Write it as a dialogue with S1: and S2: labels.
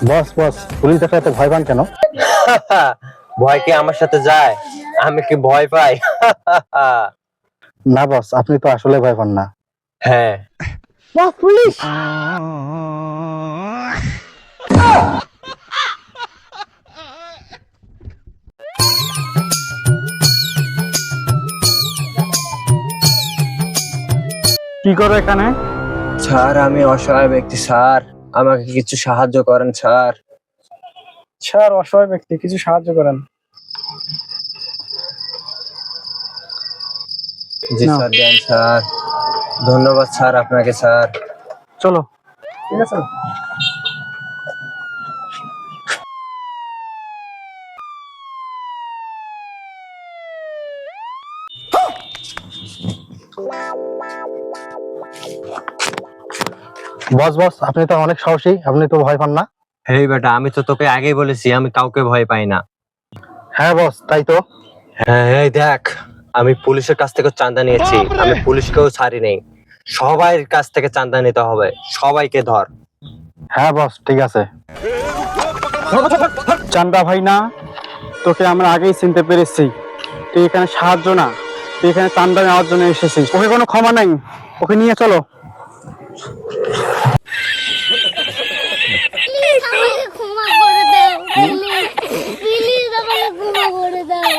S1: বস বস, police দেখলে এত ভয় পান কেন?
S2: ভয় কি আমার সাথে যায়? আমি কি ভয় পাই?
S1: না বস, আপনি তো আসলে ভয় পান না।
S2: হ্যাঁ।
S1: বস পুলিশ! কি করো এখানে?
S2: স্যার, আমি অসহায় ব্যক্তি স্যার, আমাকে কিছু সাহায্য করেন স্যার।
S3: স্যার, অসহায় ব্যক্তি, কিছু সাহায্য করেন।
S2: জি
S3: না।
S2: স্যার, দেন স্যার। ধন্যবাদ স্যার আপনাকে স্যার।
S3: চলো। ঠিক আছে।
S1: বস বস, আপনি তো অনেক সাহসী, আপনি তো ভয় পান না।
S2: হেই বেটা, আমি তো তোকে আগেই বলেছি আমি কাউকে ভয় পাই না।
S1: হ্যাঁ বস, তাই তো।
S2: হ্যাঁ, এই দেখ, আমি পুলিশের কাছ থেকে চাঁদা নিয়েছি, আমি পুলিশকেও ছাড়ি নেই। সবাই কাছ থেকে চাঁদা নিতে হবে, সবাইকে ধর।
S1: হ্যাঁ বস, ঠিক আছে।
S3: চান্দা ভাই না, তোকে আমরা আগেই চিনতে পেরেছি। তুই এখানে সাহায্য না, তুই এখানে চান্দা নেওয়ার জন্য এসেছিস। ওকে কোনো ক্ষমা নাই, ওকে নিয়ে চলো।
S4: প্লিজ আমাকে ক্ষমা করে দাও, প্লিজ প্লিজ আমাকে ক্ষমা করে দাও।